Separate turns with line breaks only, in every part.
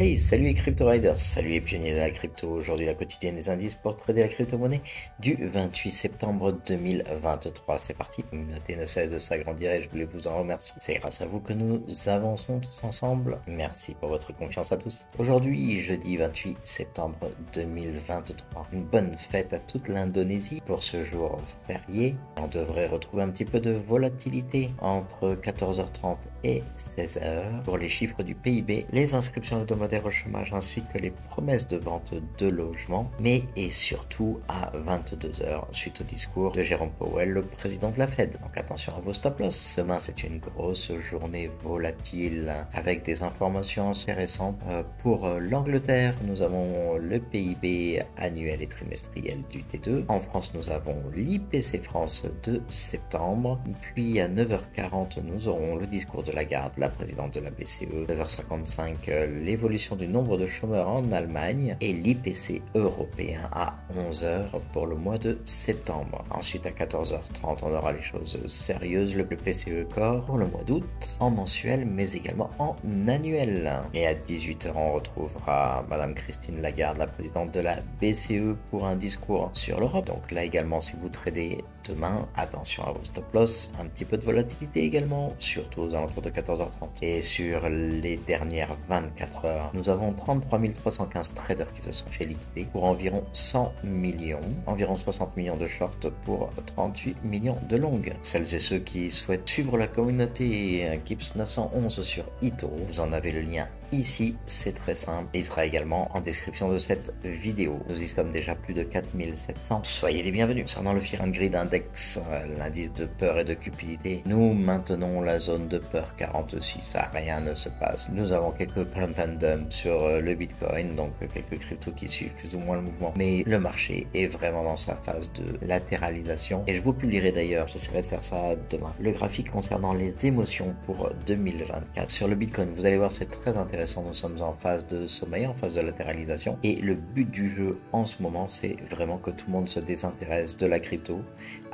Hey, salut les crypto riders, salut les pionniers de la crypto. Aujourd'hui, la quotidienne des indices pour trader la crypto-monnaie du 28 septembre 2023. C'est parti, la communauté ne cesse de s'agrandir et je voulais vous en remercier. C'est grâce à vous que nous avançons tous ensemble. Merci pour votre confiance à tous. Aujourd'hui, jeudi 28 septembre 2023. Une bonne fête à toute l'Indonésie pour ce jour férié. On devrait retrouver un petit peu de volatilité entre 14h30 et 16h pour les chiffres du PIB, les inscriptions hebdomadaires au chômage ainsi que les promesses de vente de logements, mais et surtout à 22h suite au discours de Jérôme Powell, le président de la Fed. Donc attention à vos stop loss. Demain c'est une grosse journée volatile avec des informations intéressantes. Pour l'Angleterre, nous avons le PIB annuel et trimestriel du T2. En France, nous avons l'IPC France de septembre. Puis à 9h40, nous aurons le discours de Lagarde, la présidente de la BCE. 9h55, l'évolution du nombre de chômeurs en Allemagne et l'IPC européen à 11h pour le mois de septembre. Ensuite à 14h30, on aura les choses sérieuses, le PCE Core pour le mois d'août en mensuel mais également en annuel. Et à 18h, on retrouvera Madame Christine Lagarde, la présidente de la BCE, pour un discours sur l'Europe. Donc là également, si vous tradez demain, attention à vos stop loss, un petit peu de volatilité également, surtout aux alentours de 14h30. Et sur les dernières 24 heures, nous avons 33 315 traders qui se sont fait liquider pour environ 100 millions, environ 60 millions de shorts pour 38 millions de longues. Celles et ceux qui souhaitent suivre la communauté Gips 911 sur eToro, vous en avez le lien ici, c'est très simple et il sera également en description de cette vidéo. Nous y sommes déjà plus de 4700. Soyez les bienvenus. Concernant le Fear and Greed Index, l'indice de peur et de cupidité, nous maintenons la zone de peur 46. Rien ne se passe. Nous avons quelques pump and dump sur le Bitcoin, donc quelques cryptos qui suivent plus ou moins le mouvement. Mais le marché est vraiment dans sa phase de latéralisation et je vous publierai d'ailleurs, j'essaierai de faire ça demain, le graphique concernant les émotions pour 2024. Sur le Bitcoin, vous allez voir, c'est très intéressant. Nous sommes en phase de sommeil, en phase de latéralisation et le but du jeu en ce moment, c'est vraiment que tout le monde se désintéresse de la crypto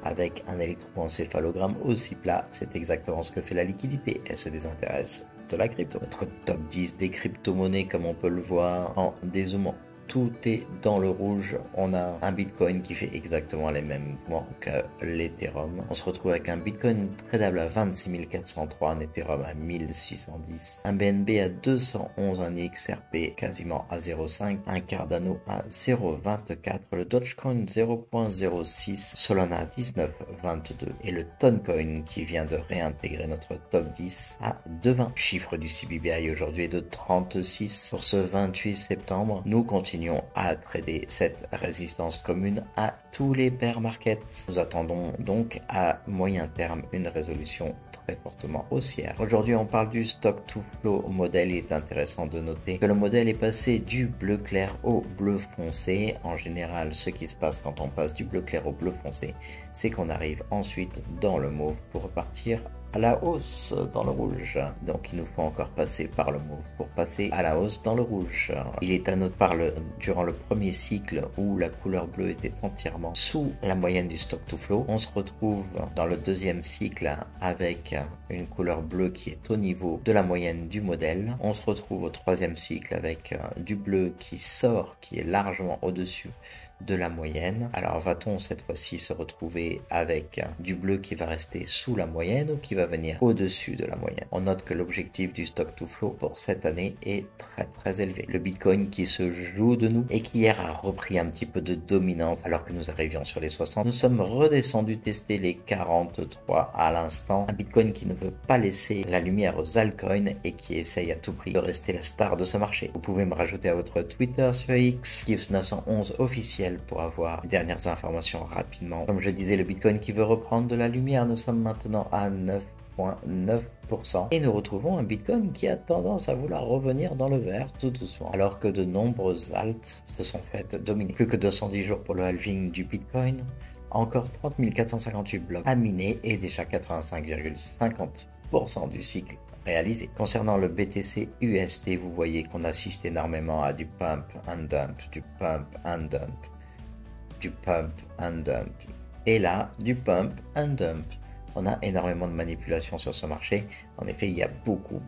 avec un électroencéphalogramme aussi plat. C'est exactement ce que fait la liquidité, elle se désintéresse de la crypto. Notre top 10 des crypto-monnaies, comme on peut le voir en dézoomant, tout est dans le rouge. On a un Bitcoin qui fait exactement les mêmes mouvements que l'Ethereum. On se retrouve avec un Bitcoin tradable à 26 403, un Ethereum à 1610, un BNB à 211, un XRP quasiment à 0,5, un Cardano à 0,24, le Dogecoin 0,06, Solana à 19,22 et le Toncoin qui vient de réintégrer notre top 10 à 2,20. Chiffre du CBBI aujourd'hui est de 36. Pour ce 28 septembre, nous continuons à trader cette résistance commune à tous les bear markets. Nous attendons donc à moyen terme une résolution très fortement haussière. Aujourd'hui, on parle du stock to flow modèle. Il est intéressant de noter que le modèle est passé du bleu clair au bleu foncé. En général, ce qui se passe quand on passe du bleu clair au bleu foncé, c'est qu'on arrive ensuite dans le mauve pour repartir à la hausse dans le rouge. Donc il nous faut encore passer par le mauve pour passer à la hausse dans le rouge. Il est à noter durant le premier cycle où la couleur bleue était entièrement sous la moyenne du stock to flow, on se retrouve dans le deuxième cycle avec une couleur bleue qui est au niveau de la moyenne du modèle. On se retrouve au troisième cycle avec du bleu qui sort, qui est largement au-dessus de la moyenne. Alors va-t-on cette fois-ci se retrouver avec du bleu qui va rester sous la moyenne ou qui va venir au-dessus de la moyenne? On note que l'objectif du stock to flow pour cette année est très élevé. Le Bitcoin qui se joue de nous et qui hier a repris un petit peu de dominance alors que nous arrivions sur les 60. Nous sommes redescendus tester les 43 à l'instant. Un Bitcoin qui ne veut pas laisser la lumière aux altcoins et qui essaye à tout prix de rester la star de ce marché. Vous pouvez me rajouter à votre Twitter sur X, Gips 911 officiel, pour avoir les dernières informations rapidement. Comme je disais, le Bitcoin qui veut reprendre de la lumière, nous sommes maintenant à 9,9%. Et nous retrouvons un Bitcoin qui a tendance à vouloir revenir dans le vert tout doucement, alors que de nombreuses alts se sont faites dominer. Plus que 210 jours pour le halving du Bitcoin, encore 30 458 blocs à miner et déjà 85,50% du cycle réalisé. Concernant le BTC USD, vous voyez qu'on assiste énormément à du pump and dump, du pump and dump, du pump and dump, et là, du pump and dump. on a énormément de manipulation sur ce marché. En effet, il y a beaucoup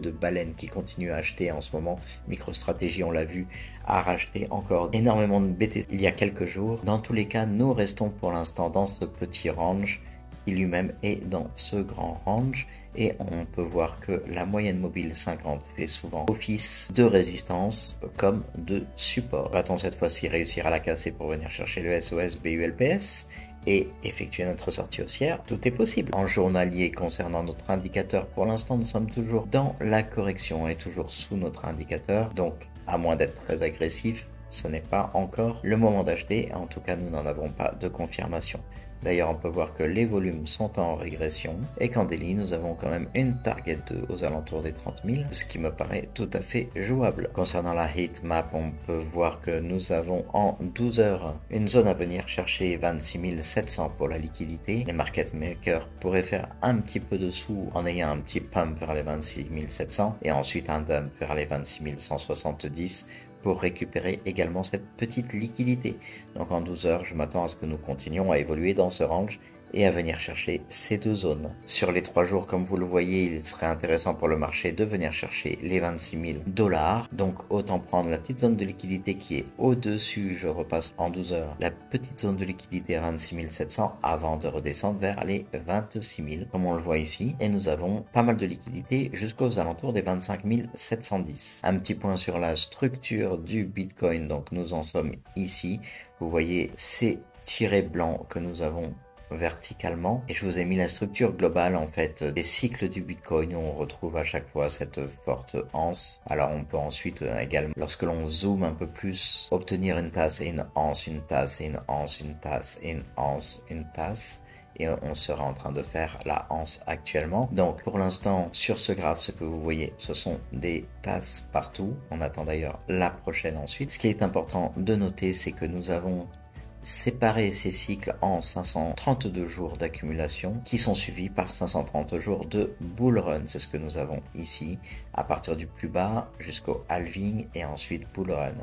de baleines qui continuent à acheter en ce moment. MicroStrategy, on l'a vu, a racheté encore énormément de BTC il y a quelques jours. Dans tous les cas, nous restons pour l'instant dans ce petit range qui lui-même est dans ce grand range. Et on peut voir que la moyenne mobile 50 fait souvent office de résistance comme de support. Va-t-on cette fois-ci réussir à la casser pour venir chercher le SOS BULPS et effectuer notre sortie haussière? Tout est possible. En journalier, concernant notre indicateur, pour l'instant nous sommes toujours dans la correction et toujours sous notre indicateur. Donc à moins d'être très agressif, ce n'est pas encore le moment d'acheter. En tout cas, nous n'en avons pas de confirmation. D'ailleurs, on peut voir que les volumes sont en régression et qu'en daily, nous avons quand même une target aux alentours des 30 000, ce qui me paraît tout à fait jouable. Concernant la heat map, on peut voir que nous avons en 12 heures une zone à venir chercher 26 700 pour la liquidité. Les market makers pourraient faire un petit peu de sous en ayant un petit pump vers les 26 700 et ensuite un dump vers les 26 170 pour récupérer également cette petite liquidité. Donc en 12 heures, je m'attends à ce que nous continuions à évoluer dans ce range et à venir chercher ces deux zones. Sur les 3 jours, comme vous le voyez, il serait intéressant pour le marché de venir chercher les 26 000 $. Donc autant prendre la petite zone de liquidité qui est au-dessus, je repasse en 12 heures, la petite zone de liquidité à 26 700 avant de redescendre vers les 26 000, comme on le voit ici. Et nous avons pas mal de liquidité jusqu'aux alentours des 25 710. Un petit point sur la structure du Bitcoin, donc nous en sommes ici. Vous voyez ces tirets blancs que nous avons verticalement et je vous ai mis la structure globale en fait des cycles du Bitcoin où on retrouve à chaque fois cette forte anse. Alors on peut ensuite également, lorsque l'on zoome un peu plus, obtenir une tasse et une anse, une tasse et une anse, une tasse et une anse, une tasse. Et on sera en train de faire la anse actuellement. Donc pour l'instant sur ce graphe, ce que vous voyez, ce sont des tasses partout. On attend d'ailleurs la prochaine ensuite. Ce qui est important de noter, c'est que nous avons séparer ces cycles en 532 jours d'accumulation qui sont suivis par 530 jours de bull run. C'est ce que nous avons ici à partir du plus bas jusqu'au halving et ensuite bull run.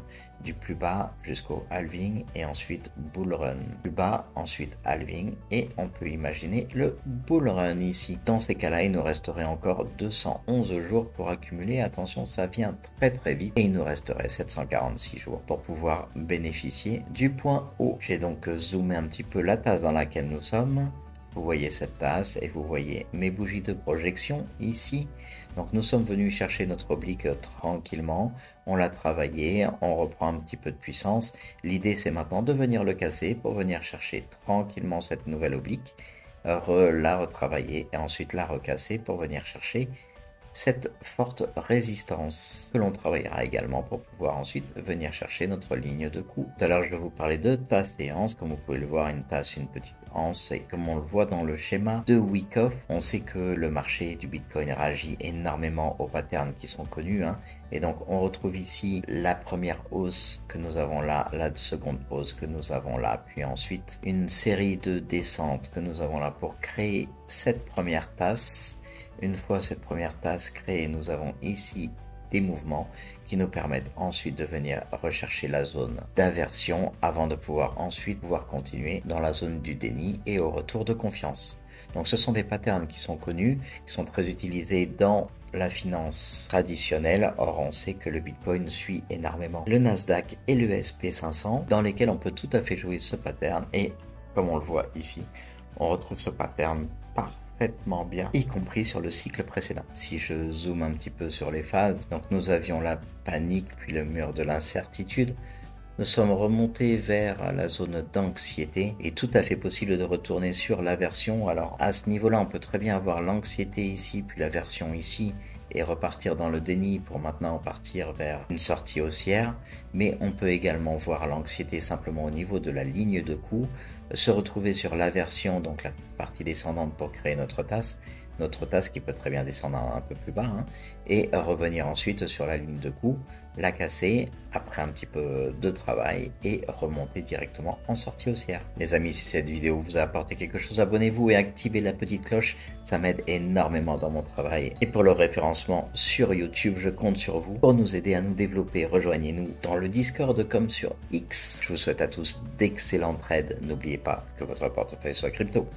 Du plus bas jusqu'au halving et ensuite bull run. Plus bas, ensuite halving et on peut imaginer le bull run ici. Dans ces cas-là, il nous resterait encore 211 jours pour accumuler. Attention, ça vient très vite et il nous resterait 746 jours pour pouvoir bénéficier du point haut. J'ai donc zoomé un petit peu la tasse dans laquelle nous sommes. Vous voyez cette tasse et vous voyez mes bougies de projection ici. Donc nous sommes venus chercher notre oblique tranquillement, on l'a travaillé, on reprend un petit peu de puissance. L'idée c'est maintenant de venir le casser pour venir chercher tranquillement cette nouvelle oblique, la retravailler et ensuite la recasser pour venir chercher cette forte résistance que l'on travaillera également pour pouvoir ensuite venir chercher notre ligne de coup. Tout à l'heure je vais vous parler de tasse et anse, comme vous pouvez le voir, une tasse, une petite anse, et comme on le voit dans le schéma de Wyckoff, on sait que le marché du Bitcoin réagit énormément aux patterns qui sont connus, et donc on retrouve ici la première hausse que nous avons là, la seconde hausse que nous avons là, puis ensuite une série de descentes que nous avons là pour créer cette première tasse. Une fois cette première tasse créée, nous avons ici des mouvements qui nous permettent ensuite de venir rechercher la zone d'aversion avant de pouvoir ensuite continuer dans la zone du déni et au retour de confiance. Donc ce sont des patterns qui sont connus, qui sont très utilisés dans la finance traditionnelle. Or on sait que le Bitcoin suit énormément le Nasdaq et le SP500 dans lesquels on peut tout à fait jouer ce pattern et comme on le voit ici, on retrouve ce pattern parfaitement bien, y compris sur le cycle précédent. Si je zoome un petit peu sur les phases, donc nous avions la panique puis le mur de l'incertitude. Nous sommes remontés vers la zone d'anxiété et tout à fait possible de retourner sur l'aversion. Alors à ce niveau-là, on peut très bien avoir l'anxiété ici puis l'aversion ici et repartir dans le déni pour maintenant partir vers une sortie haussière. Mais on peut également voir l'anxiété simplement au niveau de la ligne de coup, se retrouver sur l'aversion, donc la partie descendante pour créer notre tasse qui peut très bien descendre un peu plus bas, et revenir ensuite sur la ligne de coup, la casser après un petit peu de travail et remonter directement en sortie haussière. Les amis, si cette vidéo vous a apporté quelque chose, abonnez-vous et activez la petite cloche, ça m'aide énormément dans mon travail. Et pour le référencement sur YouTube, je compte sur vous pour nous aider à nous développer. Rejoignez-nous dans le Discord comme sur X. Je vous souhaite à tous d'excellents trades. N'oubliez pas que votre portefeuille soit crypto.